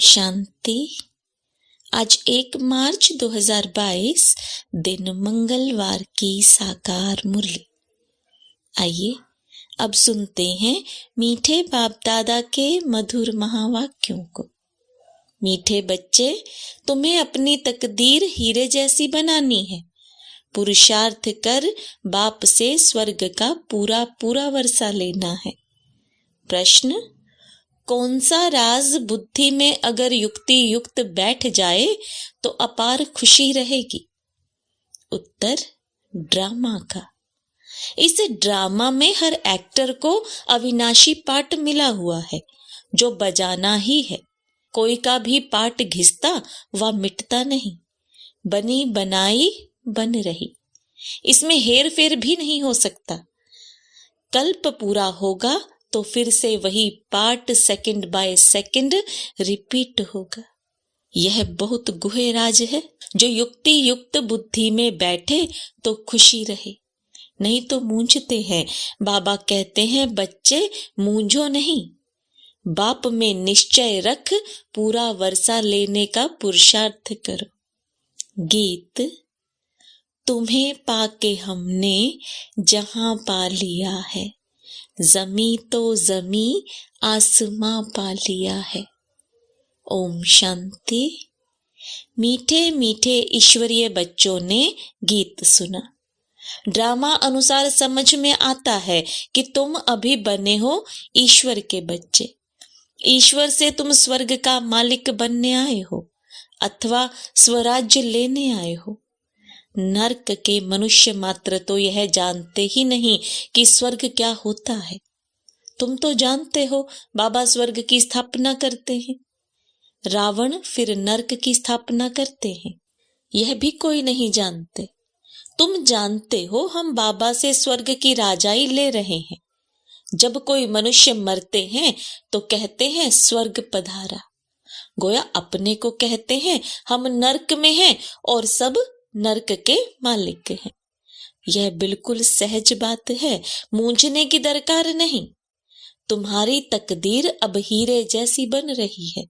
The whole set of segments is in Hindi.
शांति। आज 1 मार्च 2022 दिन मंगलवार की साकार मुरली। आइए अब सुनते हैं मीठे बाप दादा के मधुर महावाक्यों को। मीठे बच्चे, तुम्हें अपनी तकदीर हीरे जैसी बनानी है। पुरुषार्थ कर बाप से स्वर्ग का पूरा पूरा वर्षा लेना है। प्रश्न: कौन सा राज बुद्धि में अगर युक्ति युक्त बैठ जाए तो अपार खुशी रहेगी? उत्तर: ड्रामा का। इस ड्रामा में हर एक्टर को अविनाशी पार्ट मिला हुआ है जो बजाना ही है। कोई का भी पार्ट घिसता व मिटता नहीं, बनी बनाई बन रही। इसमें हेर फेर भी नहीं हो सकता। कल्प पूरा होगा तो फिर से वही part second by second repeat होगा। यह बहुत गुहे राज है। जो युक्ति युक्त बुद्धि में बैठे तो खुशी रहे, नहीं तो मूंझते हैं। बाबा कहते हैं, बच्चे मूंझो नहीं, बाप में निश्चय रख, पूरा वर्षा लेने का पुरुषार्थ करो। गीत: तुम्हें पाके हमने जहां पा लिया है, जमी तो जमी आसमां पा लिया है। ओम शांति। मीठे मीठे ईश्वरीय बच्चों ने गीत सुना। ड्रामा अनुसार समझ में आता है कि तुम अभी बने हो ईश्वर के बच्चे। ईश्वर से तुम स्वर्ग का मालिक बनने आए हो अथवा स्वराज्य लेने आए हो। नर्क के मनुष्य मात्र तो यह जानते ही नहीं कि स्वर्ग क्या होता है। तुम तो जानते हो बाबा स्वर्ग की स्थापना करते हैं, रावण फिर नर्क की स्थापना करते हैं। यह भी कोई नहीं जानते। तुम जानते हो हम बाबा से स्वर्ग की राजाई ले रहे हैं। जब कोई मनुष्य मरते हैं तो कहते हैं स्वर्ग पधारा, गोया अपने को कहते हैं हम नर्क में हैं और सब नर्क के मालिक हैं। यह बिल्कुल सहज बात है, मूंझने की दरकार नहीं। तुम्हारी तकदीर अब हीरे जैसी बन रही है।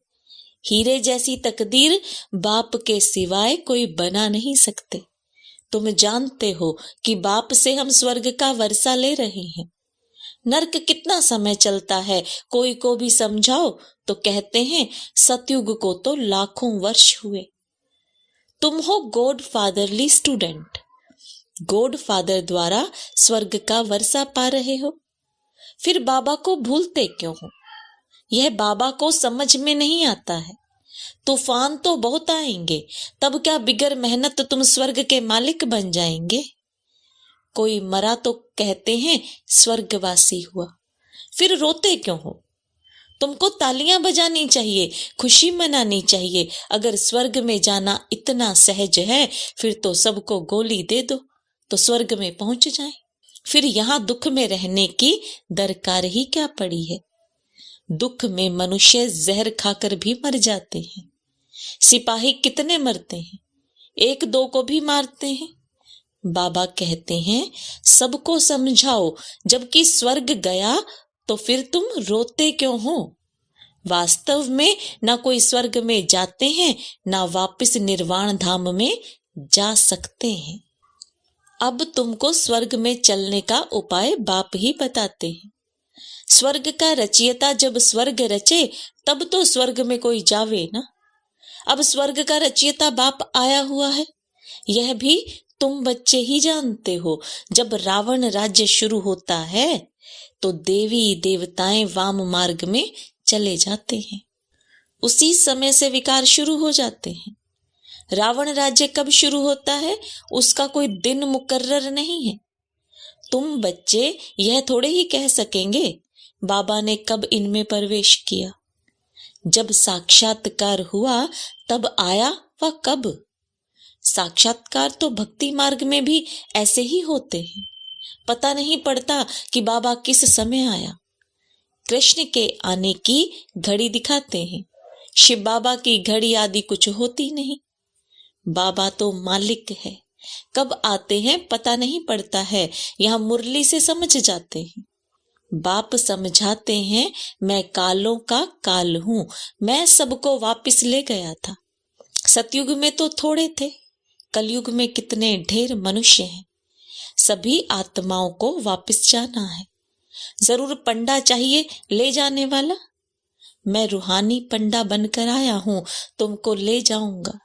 हीरे जैसी तकदीर बाप के सिवाय कोई बना नहीं सकते। तुम जानते हो कि बाप से हम स्वर्ग का वर्षा ले रहे हैं। नर्क कितना समय चलता है, कोई को भी समझाओ तो कहते हैं सतयुग को तो लाखों वर्ष हुए। तुम हो God fatherly student. God father द्वारा स्वर्ग का वर्षा पा रहे हो, फिर बाबा को भूलते क्यों हो? यह बाबा को समझ में नहीं आता है। तूफान तो बहुत आएंगे, तब क्या बिगर मेहनत तुम स्वर्ग के मालिक बन जाएंगे? कोई मरा तो कहते हैं स्वर्गवासी हुआ, फिर रोते क्यों हो? तुमको तालियां बजानी चाहिए, खुशी मनानी चाहिए। अगर स्वर्ग में जाना इतना सहज है, फिर तो सबको गोली दे दो तो स्वर्ग में पहुंच जाए। फिर यहाँ दुख में रहने की दरकार ही क्या पड़ी है? दुख में मनुष्य जहर खाकर भी मर जाते हैं। सिपाही कितने मरते हैं, 1-2 को भी मारते हैं। बाबा कहते हैं सबको समझाओ, जबकि स्वर्ग गया तो फिर तुम रोते क्यों हो? वास्तव में ना कोई स्वर्ग में जाते हैं, ना वापस निर्वाण धाम में जा सकते हैं। अब तुमको स्वर्ग में चलने का उपाय बाप ही बताते हैं। स्वर्ग का रचयिता जब स्वर्ग रचे तब तो स्वर्ग में कोई जावे ना। अब स्वर्ग का रचयिता बाप आया हुआ है, यह भी तुम बच्चे ही जानते हो। जब रावण राज्य शुरू होता है तो देवी देवताएं वाम मार्ग में चले जाते हैं। उसी समय से विकार शुरू हो जाते हैं। रावण राज्य कब शुरू होता है उसका कोई दिन मुकर्रर नहीं है। तुम बच्चे यह थोड़े ही कह सकेंगे बाबा ने कब इनमें प्रवेश किया। जब साक्षात्कार हुआ तब आया व कब? साक्षात्कार तो भक्ति मार्ग में भी ऐसे ही होते हैं। पता नहीं पड़ता कि बाबा किस समय आया। कृष्ण के आने की घड़ी दिखाते हैं, शिव बाबा की घड़ी आदि कुछ होती नहीं। बाबा तो मालिक है, कब आते हैं पता नहीं पड़ता है। यहाँ मुरली से समझ जाते हैं। बाप समझाते हैं मैं कालों का काल हूं, मैं सबको वापस ले गया था। सतयुग में तो थोड़े थे, कलयुग में कितने ढेर मनुष्य हैं। सभी आत्माओं को वापस जाना है। जरूर पंडा चाहिए ले जाने वाला, मैं रूहानी पंडा बनकर आया हूं, तुमको ले जाऊंगा।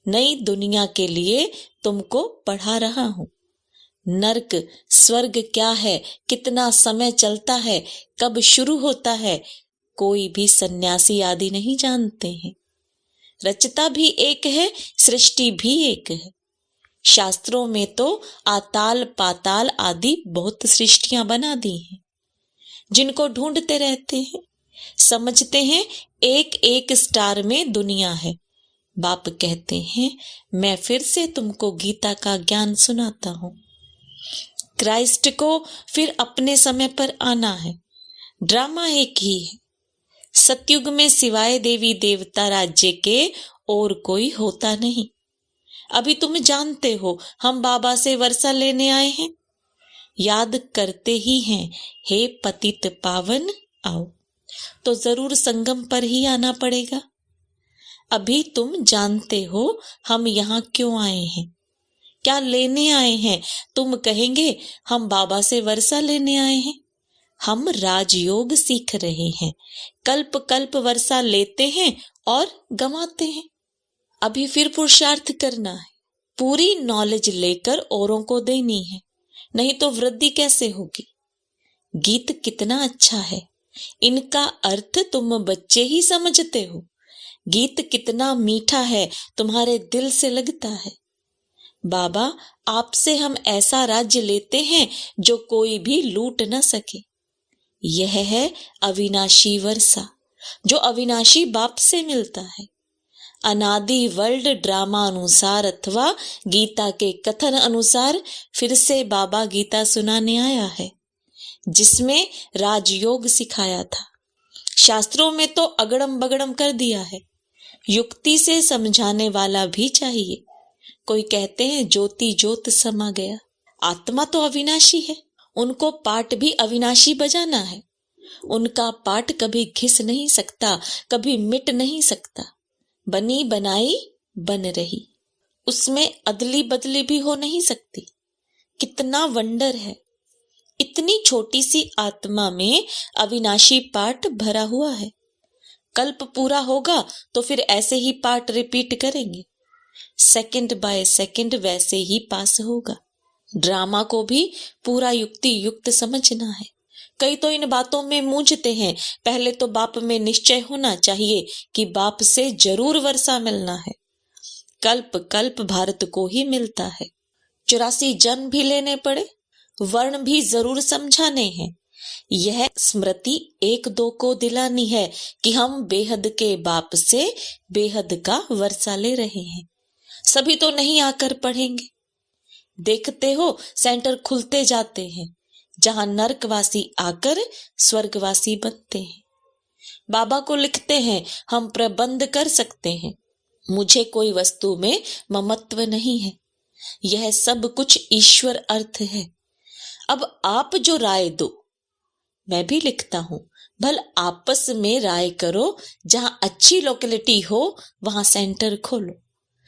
नई दुनिया के लिए तुमको पढ़ा रहा हूं। नरक स्वर्ग क्या है, कितना समय चलता है, कब शुरू होता है, कोई भी सन्यासी आदि नहीं जानते हैं। रचता भी एक है, सृष्टि भी एक है। शास्त्रों में तो आताल पाताल आदि बहुत सृष्टियां बना दी हैं, जिनको ढूंढते रहते हैं। समझते हैं एक एक स्टार में दुनिया है। बाप कहते हैं मैं फिर से तुमको गीता का ज्ञान सुनाता हूं। क्राइस्ट को फिर अपने समय पर आना है। ड्रामा एक ही है। सतयुग में सिवाय देवी देवता राज्य के और कोई होता नहीं। अभी तुम जानते हो हम बाबा से वर्षा लेने आए हैं। याद करते ही हैं, हे पतित पावन आओ, तो जरूर संगम पर ही आना पड़ेगा। अभी तुम जानते हो हम यहाँ क्यों आए हैं, क्या लेने आए हैं। तुम कहेंगे हम बाबा से वर्षा लेने आए हैं। हम राजयोग सीख रहे हैं। कल्प कल्प वर्षा लेते हैं और गंवाते हैं। अभी फिर पुरुषार्थ करना है, पूरी नॉलेज लेकर औरों को देनी है, नहीं तो वृद्धि कैसे होगी। गीत कितना अच्छा है, इनका अर्थ तुम बच्चे ही समझते हो। गीत कितना मीठा है, तुम्हारे दिल से लगता है। बाबा आपसे हम ऐसा राज्य लेते हैं जो कोई भी लूट न सके। यह है अविनाशी वर्षा, जो अविनाशी बाप से मिलता है। अनादि वर्ल्ड ड्रामा अनुसार अथवा गीता के कथन अनुसार फिर से बाबा गीता सुनाने आया है, जिसमें राजयोग सिखाया था। शास्त्रों में तो अगड़म बगड़म कर दिया है। युक्ति से समझाने वाला भी चाहिए। कोई कहते हैं ज्योति ज्योत समा गया। आत्मा तो अविनाशी है, उनको पाठ भी अविनाशी बजाना है। उनका पाठ कभी घिस नहीं सकता, कभी मिट नहीं सकता। बनी बनाई बन रही, उसमें अदली बदली भी हो नहीं सकती। कितना वंडर है। इतनी छोटी सी आत्मा में अविनाशी पाठ भरा हुआ है। कल्प पूरा होगा तो फिर ऐसे ही पाठ रिपीट करेंगे, सेकंड बाय सेकंड वैसे ही पास होगा। ड्रामा को भी पूरा युक्ति युक्त समझना है। कई तो इन बातों में मूंझते हैं। पहले तो बाप में निश्चय होना चाहिए कि बाप से जरूर वर्षा मिलना है। कल्प कल्प भारत को ही मिलता है। 84 जन्म भी लेने पड़े, वर्ण भी जरूर समझाने हैं। यह स्मृति एक दो को दिलानी है कि हम बेहद के बाप से बेहद का वर्षा ले रहे हैं। सभी तो नहीं आकर पढ़ेंगे। देखते हो सेंटर खुलते जाते हैं, जहां नरकवासी आकर स्वर्गवासी बनते हैं। बाबा को लिखते हैं हम प्रबंध कर सकते हैं, मुझे कोई वस्तु में ममत्व नहीं है, यह सब कुछ ईश्वर अर्थ है। अब आप जो राय दो, मैं भी लिखता हूं, भल आपस में राय करो, जहां अच्छी लोकेलिटी हो वहां सेंटर खोलो।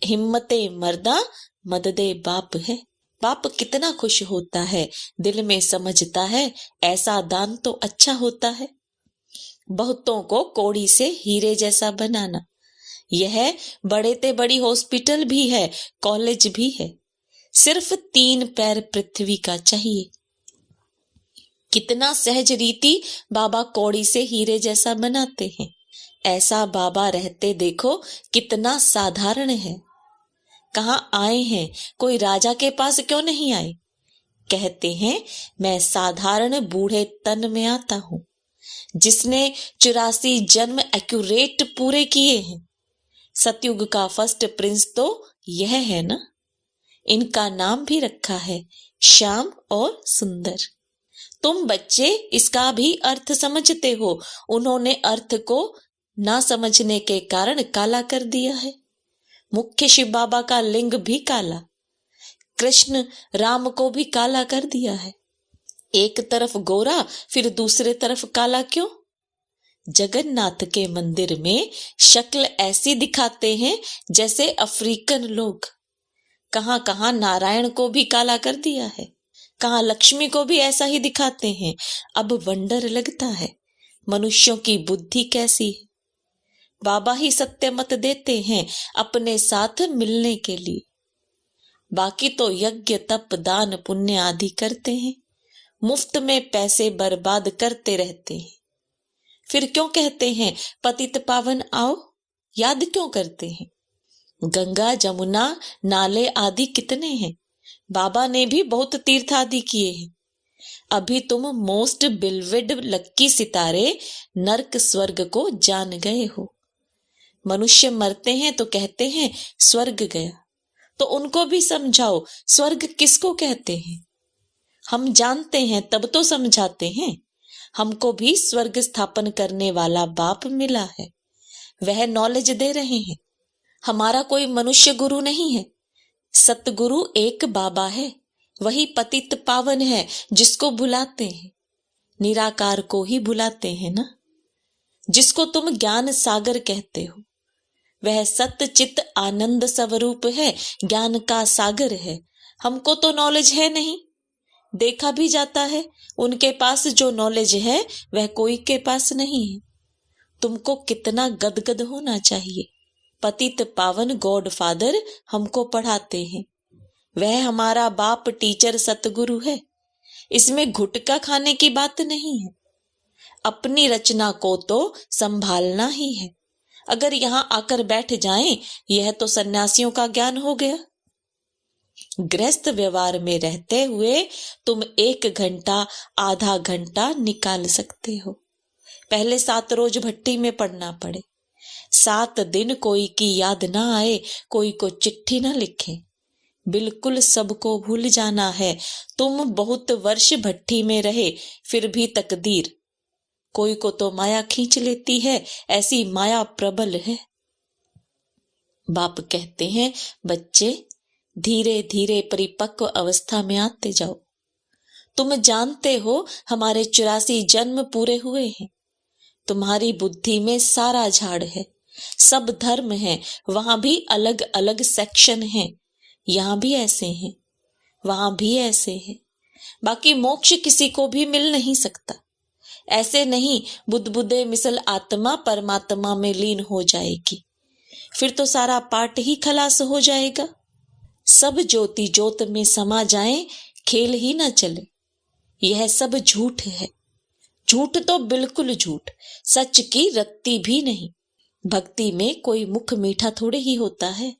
हिम्मते मर्दा मददे बाप है। बाप कितना खुश होता है, दिल में समझता है ऐसा दान तो अच्छा होता है। बहुतों को कौड़ी से हीरे जैसा बनाना, यह बड़े ते बड़ी हॉस्पिटल भी है, कॉलेज भी है। सिर्फ 3 पैर पृथ्वी का चाहिए। कितना सहज रीति बाबा कौड़ी से हीरे जैसा बनाते हैं। ऐसा बाबा रहते देखो कितना साधारण है। कहाँ आए हैं, कोई राजा के पास क्यों नहीं आए। कहते हैं मैं साधारण बूढ़े तन में आता हूं, जिसने 84 जन्म एक्यूरेट पूरे किए हैं। सतयुग का फर्स्ट प्रिंस तो यह है ना। इनका नाम भी रखा है श्याम और सुंदर। तुम बच्चे इसका भी अर्थ समझते हो, उन्होंने अर्थ को ना समझने के कारण काला कर दिया है। मुख्य शिव बाबा का लिंग भी काला, कृष्ण राम को भी काला कर दिया है। एक तरफ गोरा फिर दूसरे तरफ काला क्यों? जगन्नाथ के मंदिर में शक्ल ऐसी दिखाते हैं जैसे अफ्रीकन लोग। कहां कहां नारायण को भी काला कर दिया है, कहां लक्ष्मी को भी ऐसा ही दिखाते हैं। अब वंडर लगता है मनुष्यों की बुद्धि कैसी है। बाबा ही सत्य मत देते हैं अपने साथ मिलने के लिए। बाकी तो यज्ञ तप दान पुण्य आदि करते हैं, मुफ्त में पैसे बर्बाद करते रहते हैं। फिर क्यों कहते हैं पतित पावन आओ, याद क्यों करते हैं? गंगा जमुना नाले आदि कितने हैं, बाबा ने भी बहुत तीर्थ आदि किए हैं। अभी तुम मोस्ट बिलवेड लक्की सितारे नर्क स्वर्ग को जान गए हो। मनुष्य मरते हैं तो कहते हैं स्वर्ग गया, तो उनको भी समझाओ स्वर्ग किसको कहते हैं। हम जानते हैं तब तो समझाते हैं। हमको भी स्वर्ग स्थापन करने वाला बाप मिला है, वह नॉलेज दे रहे हैं। हमारा कोई मनुष्य गुरु नहीं है, सतगुरु एक बाबा है, वही पतित पावन है जिसको बुलाते हैं। निराकार को ही बुलाते हैं ना, जिसको तुम ज्ञान सागर कहते हो। वह सत्य चित आनंद स्वरूप है, ज्ञान का सागर है। हमको तो नॉलेज है नहीं, देखा भी जाता है उनके पास जो नॉलेज है वह कोई के पास नहीं है। तुमको कितना गदगद होना चाहिए। पतित पावन गॉड फादर हमको पढ़ाते हैं, वह हमारा बाप टीचर सतगुरु है। इसमें गुटखा खाने की बात नहीं है। अपनी रचना को तो संभालना ही है। अगर यहां आकर बैठ जाएं, यह तो सन्यासियों का ज्ञान हो गया। गृहस्थ व्यवहार में रहते हुए तुम 1 घंटा आधा घंटा निकाल सकते हो। पहले 7 रोज भट्टी में पड़ना पड़े, 7 दिन कोई की याद ना आए, कोई को चिट्ठी ना लिखे, बिल्कुल सबको भूल जाना है। तुम बहुत वर्ष भट्टी में रहे फिर भी तकदीर, कोई को तो माया खींच लेती है, ऐसी माया प्रबल है। बाप कहते हैं बच्चे धीरे धीरे परिपक्व अवस्था में आते जाओ। तुम जानते हो हमारे 84 जन्म पूरे हुए हैं। तुम्हारी बुद्धि में सारा झाड़ है, सब धर्म है, वहां भी अलग अलग सेक्शन हैं। यहां भी ऐसे हैं, वहां भी ऐसे हैं। बाकी मोक्ष किसी को भी मिल नहीं सकता। ऐसे नहीं बुद्धे मिसल आत्मा परमात्मा में लीन हो जाएगी, फिर तो सारा पाठ ही खलास हो जाएगा। सब ज्योति ज्योत में समा जाए, खेल ही न चले। यह सब झूठ है, झूठ तो बिल्कुल झूठ, सच की रत्ती भी नहीं। भक्ति में कोई मुख मीठा थोड़े ही होता है।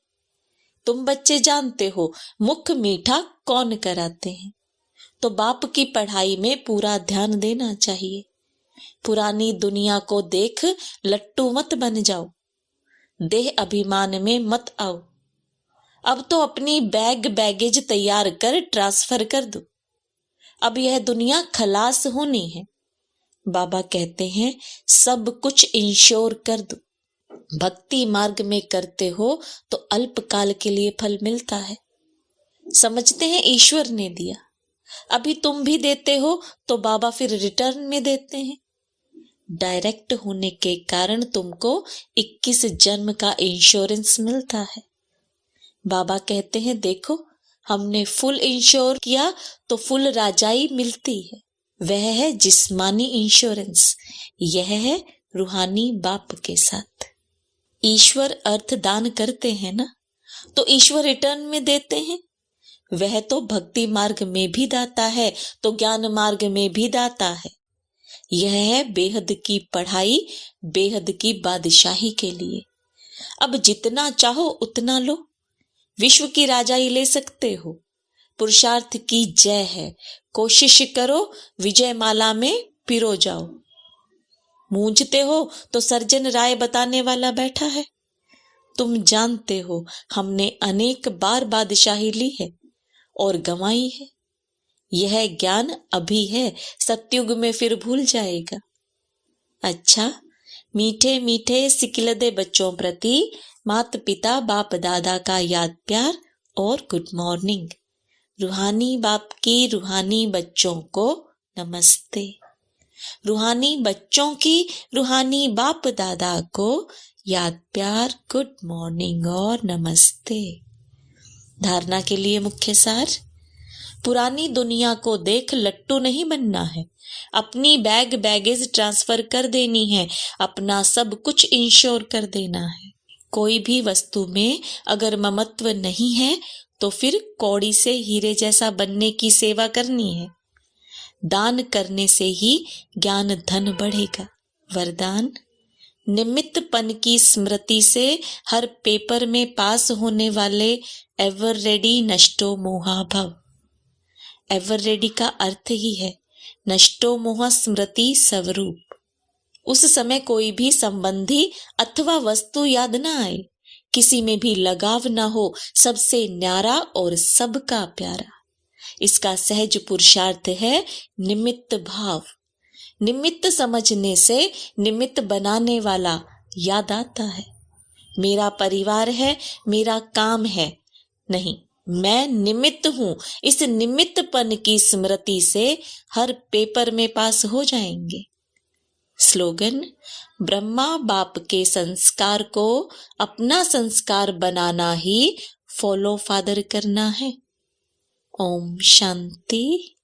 तुम बच्चे जानते हो मुख मीठा कौन कराते हैं। तो बाप की पढ़ाई में पूरा ध्यान देना चाहिए। पुरानी दुनिया को देख लट्टू मत बन जाओ, देह अभिमान में मत आओ। अब तो अपनी बैगेज तैयार कर ट्रांसफर कर दो। अब यह दुनिया खलास होनी है। बाबा कहते हैं सब कुछ इंश्योर कर दो। भक्ति मार्ग में करते हो तो अल्पकाल के लिए फल मिलता है, समझते हैं ईश्वर ने दिया। अभी तुम भी देते हो तो बाबा फिर रिटर्न में देते हैं। डायरेक्ट होने के कारण तुमको 21 जन्म का इंश्योरेंस मिलता है। बाबा कहते हैं देखो हमने फुल इंश्योर किया तो फुल राजाई मिलती है। वह है जिस्मानी इंश्योरेंस, यह है रूहानी बाप के साथ। ईश्वर अर्थ दान करते हैं ना, तो ईश्वर रिटर्न में देते हैं। वह तो भक्ति मार्ग में भी दाता है तो ज्ञान मार्ग में भी दाता है। यह है बेहद की पढ़ाई, बेहद की बादशाही के लिए। अब जितना चाहो उतना लो, विश्व की राजाई ले सकते हो। पुरुषार्थ की जय है, कोशिश करो विजय माला में पिरो जाओ। मूंझते हो तो सर्जन राय बताने वाला बैठा है। तुम जानते हो हमने अनेक बार बादशाही ली है और गंवाई है। यह ज्ञान अभी है, सत्युग में फिर भूल जाएगा। अच्छा, मीठे मीठे सिकिलदे बच्चों प्रति माता पिता बाप दादा का याद प्यार और गुड मॉर्निंग। रूहानी बाप की रूहानी बच्चों को नमस्ते। रूहानी बच्चों की रूहानी बाप दादा को याद प्यार, गुड मॉर्निंग और नमस्ते। धारणा के लिए मुख्य सार। पुरानी दुनिया को देख लट्टू नहीं बनना है, अपनी बैगेज ट्रांसफर कर देनी है, अपना सब कुछ इंश्योर कर देना है। कोई भी वस्तु में अगर ममत्व नहीं है तो फिर कौड़ी से हीरे जैसा बनने की सेवा करनी है। दान करने से ही ज्ञान धन बढ़ेगा। वरदान। निमित्तपन की स्मृति से हर पेपर में पास होने वाले एवर रेडी नष्टो मोहा भव। एवर रेडी का अर्थ ही है नष्टो मोहा स्मृति स्वरूप। उस समय कोई भी संबंधी अथवा वस्तु याद ना आए, किसी में भी लगाव ना हो, सबसे न्यारा और सबका प्यारा। इसका सहज पुरुषार्थ है निमित्त भाव। निमित्त समझने से निमित्त बनाने वाला याद आता है। मेरा परिवार है, मेरा काम है, नहीं, मैं निमित्त हूं। इस निमित्तपन की स्मृति से हर पेपर में पास हो जाएंगे। स्लोगन। ब्रह्मा बाप के संस्कार को अपना संस्कार बनाना ही फॉलो फादर करना है। ओम शांति।